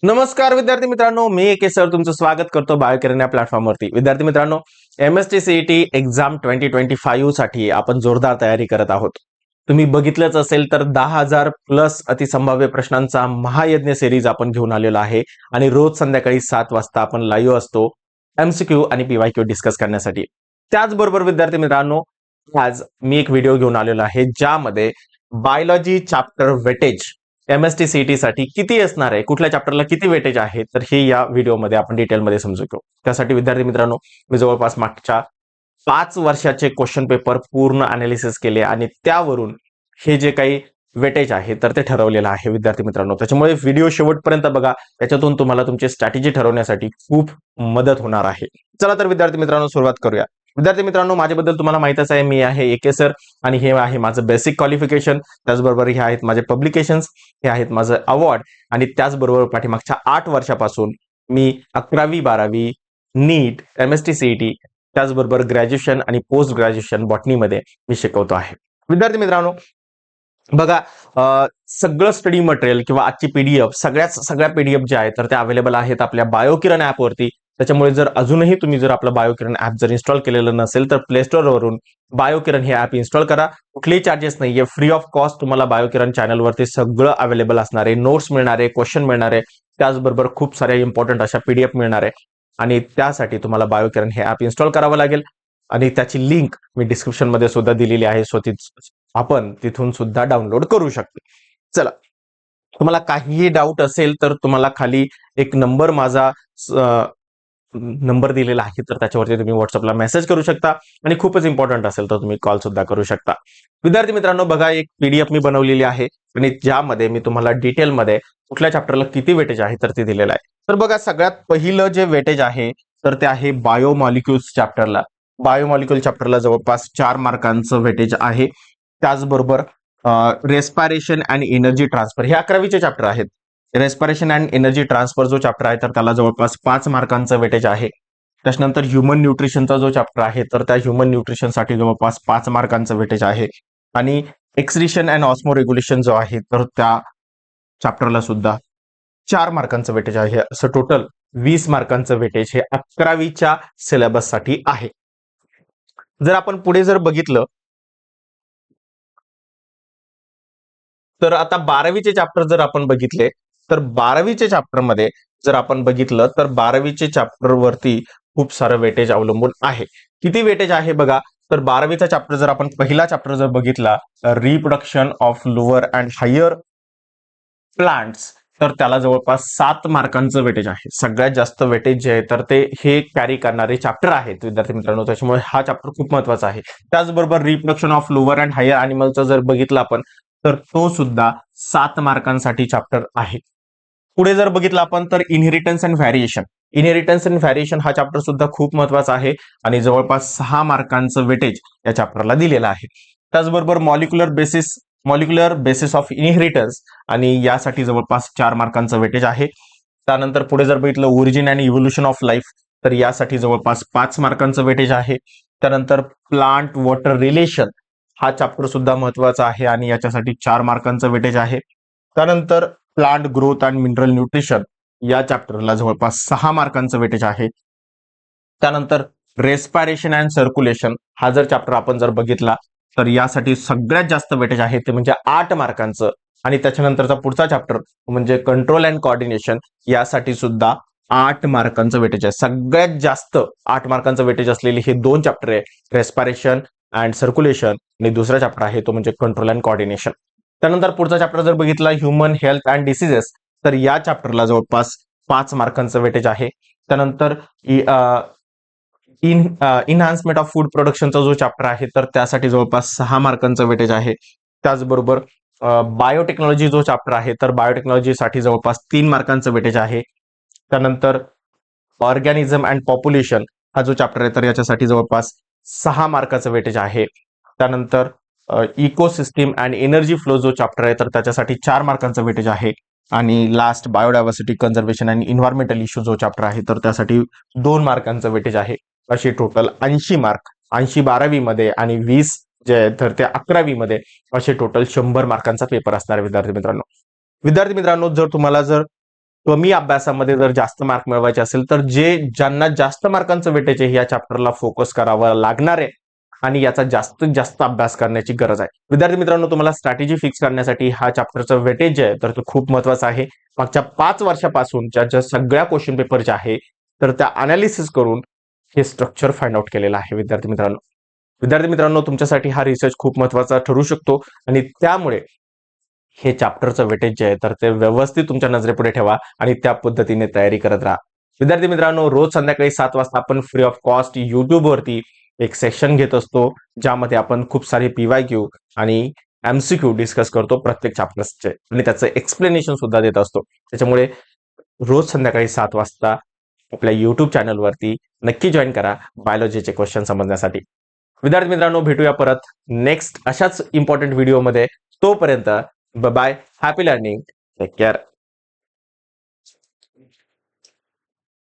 नमस्कार विद्यार्थी मित्रांनो, मी एके सर तुमचं स्वागत करतो बायोकिरण या प्लॅटफॉर्मवरती. विद्यार्थी मित्रांनो, MST CET एक्झाम 2025 साठी आपण जोरदार तयारी करत आहोत. तुम्ही बघितलंच असेल तर 10,000 प्लस अतिसंभाव्य प्रश्नांचा महायज्ञ सिरीज आपण घेऊन आलेलो आहे आणि रोज संध्याकाळी 7 वाजता आपण लाईव्ह असतो MCQ आणि PYQ डिस्कस करण्यासाठी. त्याचबरोबर विद्यार्थी मित्रांनो, आज मी एक व्हिडिओ घेऊन आलेलो आहे ज्यामध्ये biology chapter weightage MST CET साठी किती असणार आहे, कुठल्या चॅप्टरला किती वेटेज आहे, तर हे या व्हिडिओमध्ये आपण डिटेलमध्ये समजू घेऊ. त्यासाठी विद्यार्थी मित्रांनो, मी जवळपास मागच्या 5 वर्षाचे क्वेश्चन पेपर पूर्ण अनालिसिस केले आणि त्यावरून हे जे काही वेटेज आहे तर ते ठरवलेलं आहे विद्यार्थी मित्रांनो. त्याच्यामुळे व्हिडिओ शेवटपर्यंत बघा, त्याच्यातून तुम्हाला तुमची स्ट्रॅटेजी ठरवण्यासाठी खूप मदत होणार आहे. चला तर विद्यार्थी मित्रांनो, सुरुवात करूया. विद्यार्थी मित्रांनो, माझ्याबद्दल तुम्हाला माहितच आहे, मी आहे एके सर आणि हे आहे माझं बेसिक क्वालिफिकेशन. त्याचबरोबर हे आहेत माझे पब्लिकेशन्स, हे आहेत माझं अवॉर्ड आणि त्याचबरोबर पाठीमागच्या 8 वर्षापासून मी 11वी 12वी नीट MST CET त्याचबरोबर ग्रॅज्युएशन आणि पोस्ट ग्रॅज्युएशन बॉटनीमध्ये मी शिकवतो आहे. विद्यार्थी मित्रांनो, बघा, सगळं स्टडी मटेरियल किंवा आजची PDF सगळ्या PDF ज्या आहेत तर त्या अवेलेबल आहेत आपल्या बायोकिरण ॲपवरती. त्याच्यामुळे जर अजूनही तुम्ही जर आपलं बायोकिरण ॲप जर इन्स्टॉल केलेलं नसेल तर प्ले स्टोअरवरून बायोकिरण हे ॲप इन्स्टॉल करा. कुठलेही चार्जेस नाहीये, फ्री ऑफ कॉस्ट तुम्हाला बायोकिरण चॅनलवरती सगळं अवेलेबल असणार आहे. नोट्स मिळणार आहे, क्वेश्चन मिळणार आहे, त्याचबरोबर खूप साऱ्या इम्पॉर्टंट अशा PDF मिळणार आहे आणि त्यासाठी तुम्हाला बायोकिरण हे ॲप इन्स्टॉल करावं लागेल आणि त्याची लिंक मी डिस्क्रिप्शन मध्ये सुद्धा दिलेली आहे. सो आपण तिथून सुद्धा डाउनलोड करू शकतो. चला, तुम्हाला काहीही डाऊट असेल तर तुम्हाला खाली एक नंबर माझा नंबर दिलेला आहे, तर त्याच्यावरती तुम्ही व्हॉट्सअपला मेसेज करू शकता आणि खूपच इम्पॉर्टंट असेल तर तुम्ही कॉल सुद्धा करू शकता. विद्यार्थी मित्रांनो, बघा, एक PDF मी बनवलेली आहे आणि ज्यामध्ये मी तुम्हाला डिटेलमध्ये कुठल्या चॅप्टरला किती वेटेज आहे तर ते दिलेलं आहे. तर बघा, सगळ्यात पहिलं जे वेटेज आहे तर ते आहे बायोमॉलिक्युल्स चॅप्टरला. बायोमॉलिक्युल चॅप्टरला जवळपास 4 मार्कांचं वेटेज आहे. त्याचबरोबर रेस्पायरेशन अँड एनर्जी ट्रान्सफर हे 11वीचे चॅप्टर आहेत. रेस्पिरेशन अँड एनर्जी ट्रान्सफर जो चॅप्टर आहे तर त्याला जवळपास 5 मार्कांचं वेटेज आहे. त्याच्यानंतर ह्युमन न्यूट्रिशनचा जो चॅप्टर आहे तर त्या ह्युमन न्यूट्रिशनसाठी जवळपास 5 मार्कांचं वेटेज आहे आणि एक्सक्रीशन अँड ऑस्मो रेग्युलेशन जो आहे तर त्या चॅप्टरला सुद्धा 4 मार्कांचं वेटेज आहे. असं टोटल 20 मार्कांचं वेटेज हे 11वीच्या सिलेबससाठी आहे. जर आपण पुढे जर बघितलं तर आता 12वीचे चॅप्टर जर आपण बघितले तर 12वीच्या चॅप्टरमध्ये जर आपण बघितलं तर 12वीचे चॅप्टर वरती खूप सारं वेटेज अवलंबून आहे. किती वेटेज आहे बघा, तर 12वीचा चॅप्टर जर आपण पहिला चॅप्टर जर बघितला, reproduction of lower and higher plants, तर त्याला जवळपास 7 मार्कांचं वेटेज आहे. सगळ्यात जास्त वेटेज जे आहे तर ते हे कॅरी करणारे चॅप्टर आहेत विद्यार्थी मित्रांनो. त्याच्यामुळे हा चॅप्टर खूप महत्वाचा आहे. त्याचबरोबर reproduction of lower and higher अॅनिमलचं जर बघितलं आपण तर तो सुद्धा 7 मार्कांसाठी चॅप्टर आहे. पुढे जर बघितलं आपण तर इनहेरिटन्स अँड व्हॅरिएशन हा चॅप्टर सुद्धा खूप महत्वाचा आहे आणि जवळपास 6 मार्कांचं वेटेज या चॅप्टरला दिलेलं आहे. त्याचबरोबर मॉलिक्युलर बेसिस ऑफ इनहेरिटन्स आणि यासाठी जवळपास 4 मार्कांचं वेटेज आहे. त्यानंतर पुढे जर बघितलं origin and evolution of life, तर यासाठी जवळपास 5 मार्कांचं वेटेज आहे. त्यानंतर प्लांट वॉटर रिलेशन हा चॅप्टर सुद्धा महत्वाचा आहे आणि याच्यासाठी 4 मार्कांचं वेटेज आहे. त्यानंतर plant growth and mineral nutrition या चॅप्टरला जवळपास 6 मार्कांचं वेटेज आहे. त्यानंतर रेस्पायरेशन अँड सर्क्युलेशन हा जर चॅप्टर आपण जर बघितला तर यासाठी सगळ्यात जास्त वेटेज आहे ते म्हणजे 8 मार्कांचं आणि त्याच्यानंतरचा पुढचा चॅप्टर म्हणजे कंट्रोल अँड कोऑर्डिनेशन यासाठी सुद्धा 8 मार्कांचं वेटेज आहे. सगळ्यात जास्त 8 मार्कांचं वेटेज असलेली हे 2 चॅप्टर आहे, रेस्पायरेशन अँड सर्क्युलेशन आणि दुसरा चॅप्टर आहे तो म्हणजे कंट्रोल अँड कोऑर्डिनेशन. त्यानंतर पुढचा चॅप्टर जर बघितला ह्युमन हेल्थ अँड डिसीजेस, तर या चॅप्टरला जवळपास 5 मार्कांचं वेटेज आहे. त्यानंतर इन्हान्समेंट ऑफ फूड प्रोडक्शनचा जो चॅप्टर आहे तर त्यासाठी जवळपास 6 मार्कांचं वेटेज आहे. त्याचबरोबर बायोटेक्नॉलॉजी जो चॅप्टर आहे तर बायोटेक्नॉलॉजीसाठी जवळपास 3 मार्कांचं वेटेज आहे. त्यानंतर ऑर्गॅनिझम अँड पॉप्युलेशन हा जो चॅप्टर आहे तर याच्यासाठी जवळपास 6 मार्काचं वेटेज आहे. त्यानंतर इकोसिस्टीम अँड एनर्जी फ्लो जो चॅप्टर आहे तर त्याच्यासाठी 4 मार्कांचं वेटेज आहे. आणि लास्ट बायोडायव्हर्सिटी कन्झर्वेशन आणि इन्व्हायरमेंटल इश्यू जो चॅप्टर आहे तर त्यासाठी 2 मार्कांचं वेटेज आहे. असे टोटल 80 मार्क, 80 12वी आणि 20 जे आहे तर ते 11वी असे टोटल 100 मार्कांचा पेपर असणार विद्यार्थी मित्रांनो. जर तुम्हाला कमी अभ्यासामध्ये जर जास्त मार्क मिळवायचे असेल तर ज्यांना जास्त मार्कांचं वेटेज आहे या चॅप्टरला फोकस करावं लागणार आहे आणि याचा जास्तीत जास्त अभ्यास करण्याची गरज आहे. विद्यार्थी मित्रांनो, तुम्हाला स्ट्रॅटेजी फिक्स करण्यासाठी हा चॅप्टरचं वेटेज आहे तर तो खूप महत्वाचा आहे. मागच्या 5 वर्षापासूनच्या ज्या सगळ्या क्वेश्चन पेपर जे आहे तर त्या अनालिसिस करून हे स्ट्रक्चर फाइंड आउट केलेलं आहे. विद्यार्थी मित्रांनो, तुमच्यासाठी हा रिसर्च खूप महत्वाचा ठरू शकतो आणि त्यामुळे हे चॅप्टरचं वेटेज जे आहे तर ते व्यवस्थित तुमच्या नजरेपुढे ठेवा आणि त्या पद्धतीने तयारी करत राहा. विद्यार्थी मित्रांनो, रोज संध्याकाळी 7 वाजता आपण फ्री ऑफ कॉस्ट YouTube वरती एक सेशन घेत असतो, ज्यामध्ये आपण खूप सारे PYQ आणि MCQ डिस्कस करतो प्रत्येक चॅप्टर्सचे आणि त्याचं एक्सप्लेनेशन सुद्धा देत असतो. त्याच्यामुळे रोज संध्याकाळी 7 वाजता आपल्या YouTube चॅनलवरती नक्की जॉईन करा बायोलॉजीचे क्वेश्चन समजण्यासाठी. विद्यार्थी मित्रांनो, भेटूया परत नेक्स्ट अशाच इम्पॉर्टंट व्हिडिओमध्ये. तोपर्यंत bye, happy learning, take care.